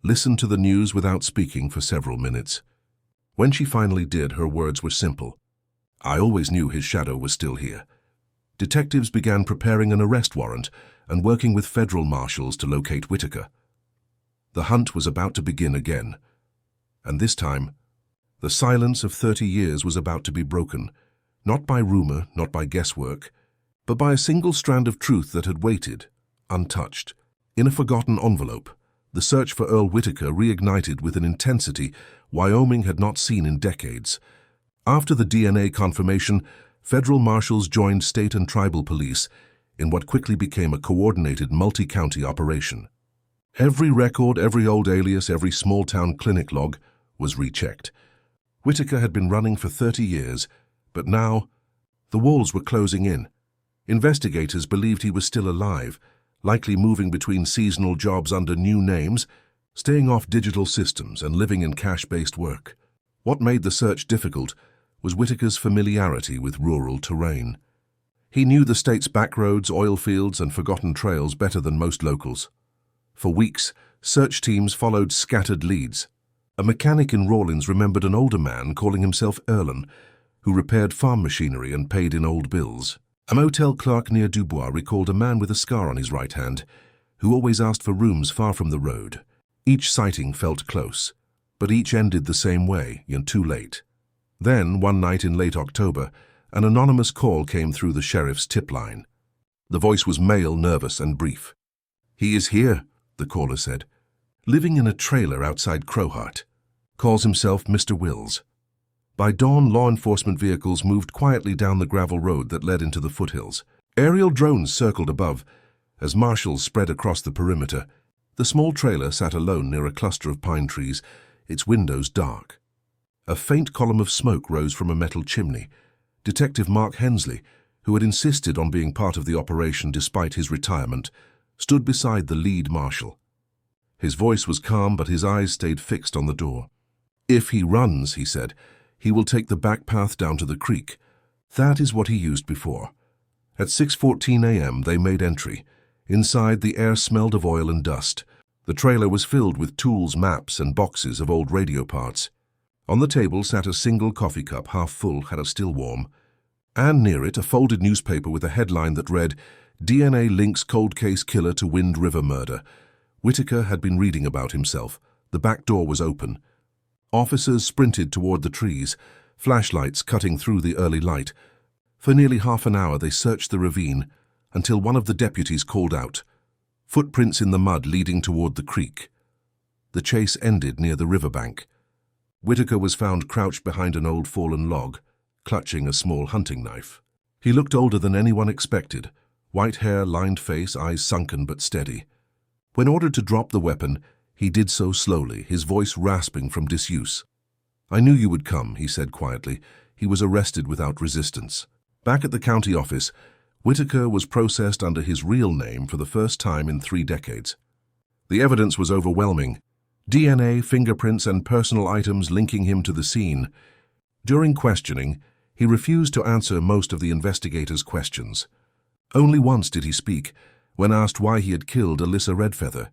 listened to the news without speaking for several minutes. When she finally did, her words were simple. "I always knew his shadow was still here." Detectives began preparing an arrest warrant and working with federal marshals to locate Whitaker. The hunt was about to begin again, and this time, the silence of 30 years was about to be broken, not by rumor, not by guesswork, but by a single strand of truth that had waited, untouched. In a forgotten envelope, the search for Earl Whitaker reignited with an intensity Wyoming had not seen in decades. After the DNA confirmation, federal marshals joined state and tribal police in what quickly became a coordinated multi-county operation. Every record, every old alias, every small-town clinic log was rechecked. Whitaker had been running for 30 years, but now the walls were closing in. Investigators believed he was still alive, likely moving between seasonal jobs under new names, staying off digital systems and living in cash-based work. What made the search difficult was Whitaker's familiarity with rural terrain. He knew the state's backroads, oil fields, and forgotten trails better than most locals. For weeks, search teams followed scattered leads. A mechanic in Rawlins remembered an older man calling himself Erlen, who repaired farm machinery and paid in old bills. A motel clerk near Dubois recalled a man with a scar on his right hand, who always asked for rooms far from the road. Each sighting felt close, but each ended the same way, and too late. Then, one night in late October, an anonymous call came through the sheriff's tip line. The voice was male, nervous, and brief. "He is here," the caller said, "living in a trailer outside Crowheart. Calls himself Mr. Wills." By dawn, law enforcement vehicles moved quietly down the gravel road that led into the foothills. Aerial drones circled above as marshals spread across the perimeter. The small trailer sat alone near a cluster of pine trees, its windows dark. A faint column of smoke rose from a metal chimney. Detective Mark Hensley, who had insisted on being part of the operation despite his retirement, stood beside the lead marshal. His voice was calm, but his eyes stayed fixed on the door. "If he runs," he said, "he will take the back path down to the creek. That is what he used before." At 6:14 a.m. they made entry. Inside, the air smelled of oil and dust. The trailer was filled with tools, maps, and boxes of old radio parts. On the table sat a single coffee cup, half full, had still warm, and near it a folded newspaper with a headline that read, "DNA links cold case killer to Wind River murder." Whitaker had been reading about himself. The back door was open. Officers sprinted toward the trees, flashlights cutting through the early light. For nearly half an hour they searched the ravine until one of the deputies called out, "Footprints in the mud leading toward the creek." The chase ended near the riverbank. Whitaker was found crouched behind an old fallen log, clutching a small hunting knife. He looked older than anyone expected, white hair, lined face, eyes sunken but steady. When ordered to drop the weapon, he did so slowly, his voice rasping from disuse. "I knew you would come," he said quietly. He was arrested without resistance. Back at the county office, Whitaker was processed under his real name for the first time in 3 decades. The evidence was overwhelming. DNA, fingerprints, and personal items linking him to the scene. During questioning, he refused to answer most of the investigators' questions. Only once did he speak, when asked why he had killed Alyssa Redfeather.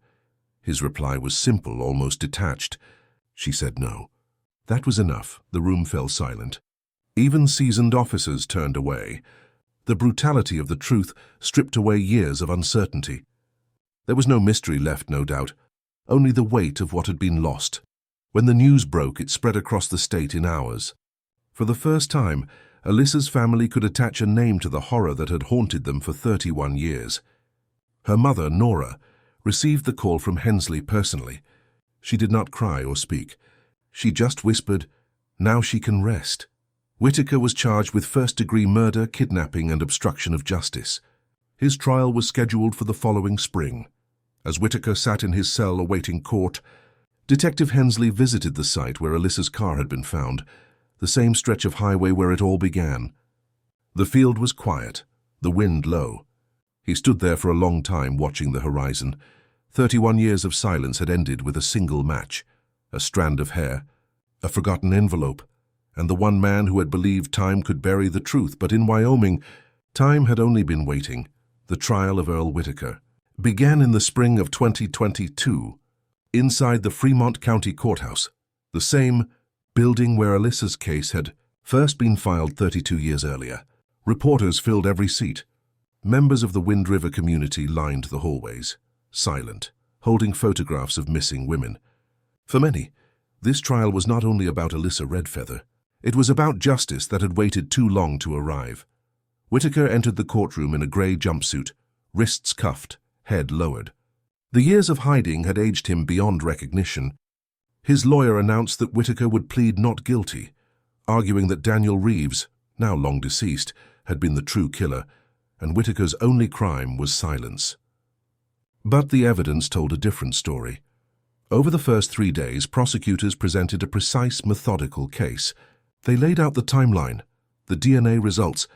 His reply was simple, almost detached. She said no. That was enough. The room fell silent. Even seasoned officers turned away. The brutality of the truth stripped away years of uncertainty. There was no mystery left, no doubt, only the weight of what had been lost. When the news broke, it spread across the state in hours. For the first time, Alyssa's family could attach a name to the horror that had haunted them for 31 years. Her mother, Nora, received the call from Hensley personally. She did not cry or speak. She just whispered, "Now she can rest." Whitaker was charged with first-degree murder, kidnapping, and obstruction of justice. His trial was scheduled for the following spring. As Whitaker sat in his cell awaiting court, Detective Hensley visited the site where Alyssa's car had been found, the same stretch of highway where it all began. The field was quiet, the wind low. He stood there for a long time watching the horizon. 31 years of silence had ended with a single match, a strand of hair, a forgotten envelope, and the one man who had believed time could bury the truth. But in Wyoming, time had only been waiting. The trial of Earl Whitaker began in the spring of 2022, inside the Fremont County Courthouse, the same building where Alyssa's case had first been filed 32 years earlier. Reporters filled every seat. Members of the Wind River community lined the hallways, silent, holding photographs of missing women. For many, this trial was not only about Alyssa Redfeather, it was about justice that had waited too long to arrive. Whitaker entered the courtroom in a gray jumpsuit, wrists cuffed, head lowered. The years of hiding had aged him beyond recognition. His lawyer announced that Whitaker would plead not guilty, arguing that Daniel Reeves, now long deceased, had been the true killer, and Whitaker's only crime was silence. But the evidence told a different story. Over the first 3 days, prosecutors presented a precise, methodical case. They laid out the timeline, the DNA results,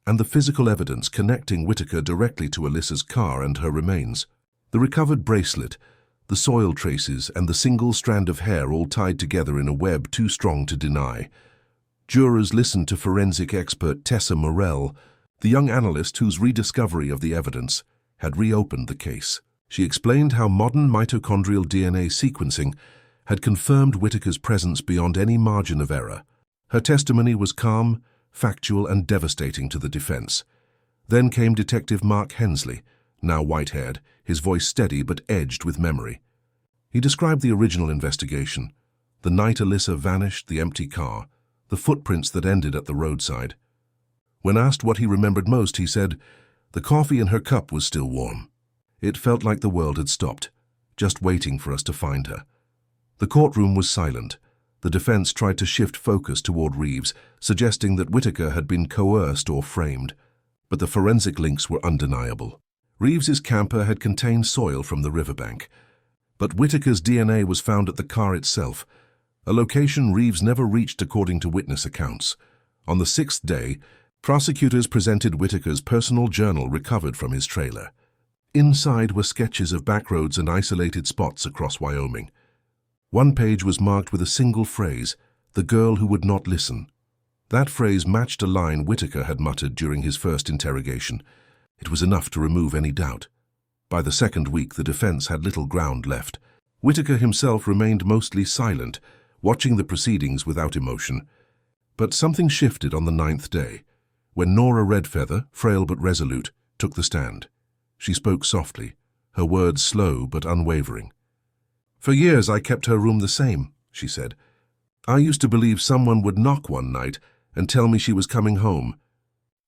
and the physical evidence connecting Whitaker directly to Alyssa's car and her remains. The recovered bracelet, the soil traces, and the single strand of hair all tied together in a web too strong to deny. Jurors listened to forensic expert Tessa Morell, the young analyst whose rediscovery of the evidence had reopened the case. She explained how modern mitochondrial DNA sequencing had confirmed Whitaker's presence beyond any margin of error. Her testimony was calm, factual, and devastating to the defense. Then came Detective Mark Hensley, now white-haired, his voice steady but edged with memory. He described the original investigation, the night Alyssa vanished, the empty car, the footprints that ended at the roadside. When asked what he remembered most, he said, "The coffee in her cup was still warm. It felt like the world had stopped, just waiting for us to find her." The courtroom was silent. The defense tried to shift focus toward Reeves, suggesting that Whitaker had been coerced or framed. But the forensic links were undeniable. Reeves's camper had contained soil from the riverbank. But Whitaker's DNA was found at the car itself, a location Reeves never reached according to witness accounts. On the 6th day, prosecutors presented Whitaker's personal journal recovered from his trailer. Inside were sketches of backroads and isolated spots across Wyoming. One page was marked with a single phrase, "The girl who would not listen." That phrase matched a line Whitaker had muttered during his first interrogation. It was enough to remove any doubt. By the second week, the defense had little ground left. Whitaker himself remained mostly silent, watching the proceedings without emotion. But something shifted on the 9th day, when Nora Redfeather, frail but resolute, took the stand. She spoke softly, her words slow but unwavering. "For years I kept her room the same," she said. I used to believe someone would knock one night and tell me she was coming home.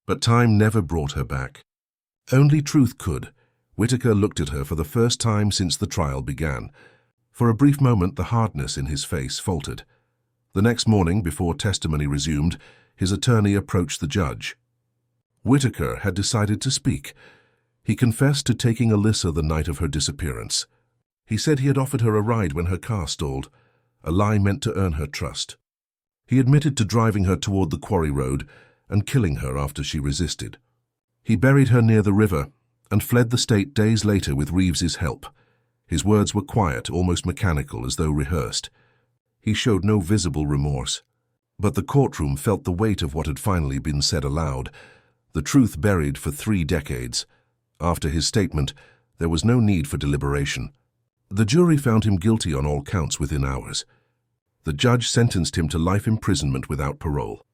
But time never brought her back. Only truth could. Whitaker looked at her for the first time since the trial began. For a brief moment, the hardness in his face faltered. The next morning, before testimony resumed, his attorney approached the judge. Whitaker had decided to speak. He confessed to taking Alyssa the night of her disappearance. He said he had offered her a ride when her car stalled, a lie meant to earn her trust. He admitted to driving her toward the quarry road and killing her after she resisted. He buried her near the river and fled the state days later with Reeves's help. His words were quiet, almost mechanical, as though rehearsed. He showed no visible remorse. But the courtroom felt the weight of what had finally been said aloud, the truth buried for 3 decades. After his statement, there was no need for deliberation. The jury found him guilty on all counts within hours. The judge sentenced him to life imprisonment without parole.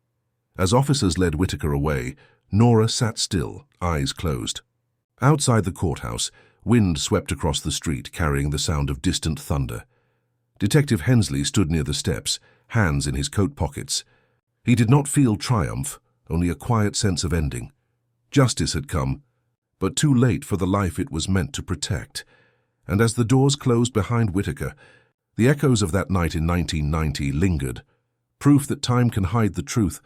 As officers led Whitaker away, Nora sat still, eyes closed. Outside the courthouse, wind swept across the street, carrying the sound of distant thunder. Detective Hensley stood near the steps, hands in his coat pockets. He did not feel triumph, only a quiet sense of ending. Justice had come, but too late for the life it was meant to protect. And as the doors closed behind Whitaker, the echoes of that night in 1990 lingered, proof that time can hide the truth,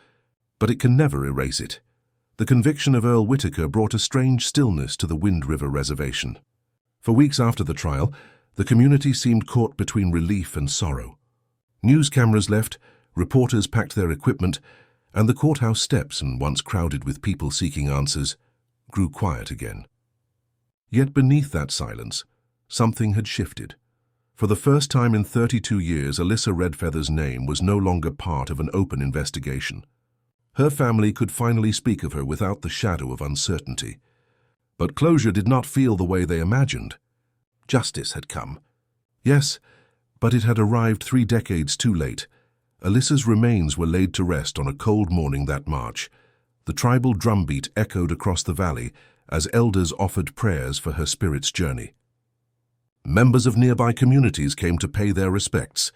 but it can never erase it. The conviction of Earl Whitaker brought a strange stillness to the Wind River Reservation. For weeks after the trial, the community seemed caught between relief and sorrow. News cameras left, reporters packed their equipment, and the courthouse steps, once crowded with people seeking answers, grew quiet again. Yet beneath that silence, something had shifted. For the first time in 32 years, Alyssa Redfeather's name was no longer part of an open investigation. Her family could finally speak of her without the shadow of uncertainty. But closure did not feel the way they imagined. Justice had come. Yes, but it had arrived 3 decades too late. Alyssa's remains were laid to rest on a cold morning that March. The tribal drumbeat echoed across the valley as elders offered prayers for her spirit's journey. Members of nearby communities came to pay their respects.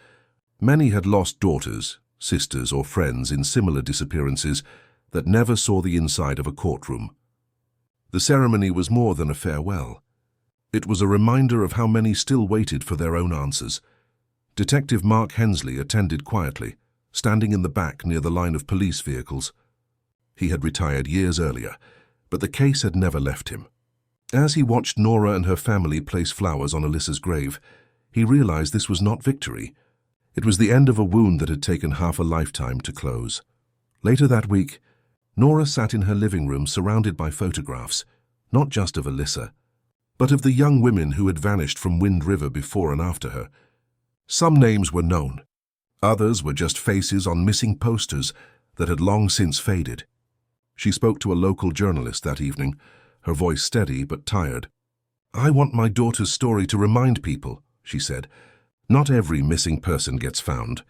Many had lost daughters, sisters, or friends in similar disappearances that never saw the inside of a courtroom. The ceremony was more than a farewell. It was a reminder of how many still waited for their own answers. Detective Mark Hensley attended quietly, standing in the back near the line of police vehicles. He had retired years earlier, but the case had never left him. As he watched Nora and her family place flowers on Alyssa's grave, he realized this was not victory. It was the end of a wound that had taken half a lifetime to close. Later that week, Nora sat in her living room surrounded by photographs, not just of Alyssa, but of the young women who had vanished from Wind River before and after her. Some names were known. Others were just faces on missing posters that had long since faded. She spoke to a local journalist that evening, her voice steady but tired. "I want my daughter's story to remind people," she said. "Not every missing person gets found.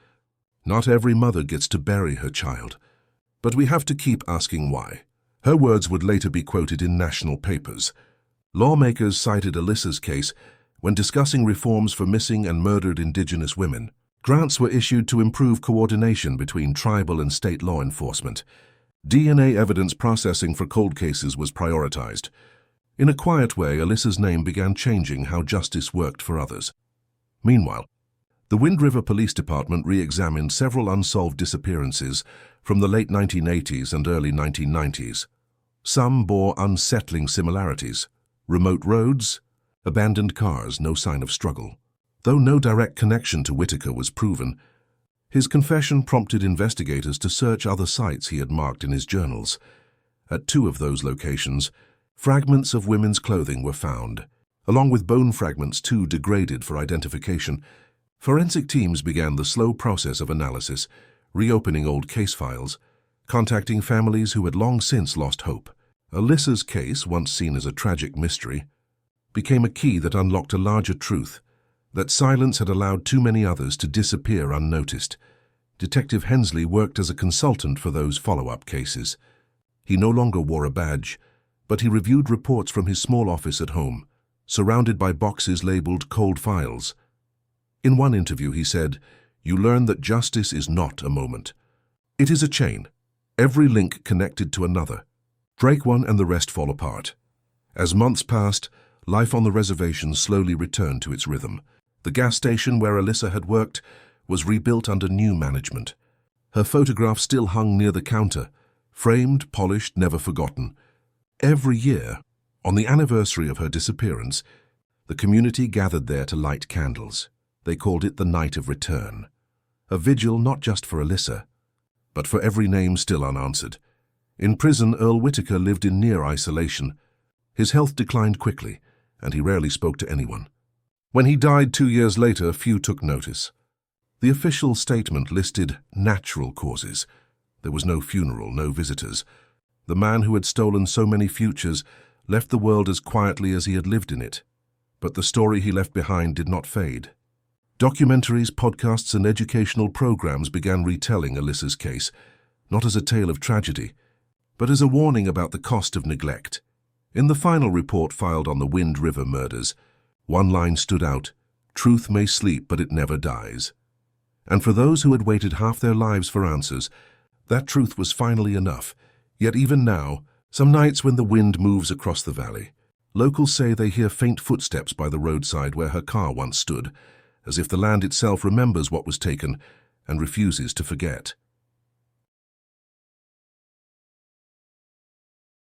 Not every mother gets to bury her child. But we have to keep asking why." Her words would later be quoted in national papers. Lawmakers cited Alyssa's case when discussing reforms for missing and murdered Indigenous women. Grants were issued to improve coordination between tribal and state law enforcement. DNA evidence processing for cold cases was prioritized. In a quiet way, Alyssa's name began changing how justice worked for others. Meanwhile, the Wind River Police Department re-examined several unsolved disappearances from the late 1980s and early 1990s. Some bore unsettling similarities: remote roads, abandoned cars, no sign of struggle. Though no direct connection to Whitaker was proven, his confession prompted investigators to search other sites he had marked in his journals. At 2 of those locations, fragments of women's clothing were found, along with bone fragments too degraded for identification. Forensic teams began the slow process of analysis, reopening old case files, contacting families who had long since lost hope. Alyssa's case, once seen as a tragic mystery, became a key that unlocked a larger truth: that silence had allowed too many others to disappear unnoticed. Detective Hensley worked as a consultant for those follow-up cases. He no longer wore a badge, but he reviewed reports from his small office at home, surrounded by boxes labeled cold files. In one interview he said, you learn that justice is not a moment. It is a chain, every link connected to another. Break one and the rest fall apart. As months passed, life on the reservation slowly returned to its rhythm. The gas station where Alyssa had worked was rebuilt under new management. Her photograph still hung near the counter, framed, polished, never forgotten. Every year, on the anniversary of her disappearance, the community gathered there to light candles. They called it the Night of Return. A vigil not just for Alyssa, but for every name still unanswered. In prison, Earl Whitaker lived in near isolation. His health declined quickly, and he rarely spoke to anyone. When he died 2 years later, few took notice. The official statement listed natural causes. There was no funeral, no visitors. The man who had stolen so many futures left the world as quietly as he had lived in it. But the story he left behind did not fade. Documentaries, podcasts, and educational programs began retelling Alyssa's case, not as a tale of tragedy, but as a warning about the cost of neglect. In the final report filed on the Wind River murders, one line stood out: "Truth may sleep, but it never dies." And for those who had waited half their lives for answers, that truth was finally enough. Yet even now, some nights when the wind moves across the valley, locals say they hear faint footsteps by the roadside where her car once stood, as if the land itself remembers what was taken and refuses to forget.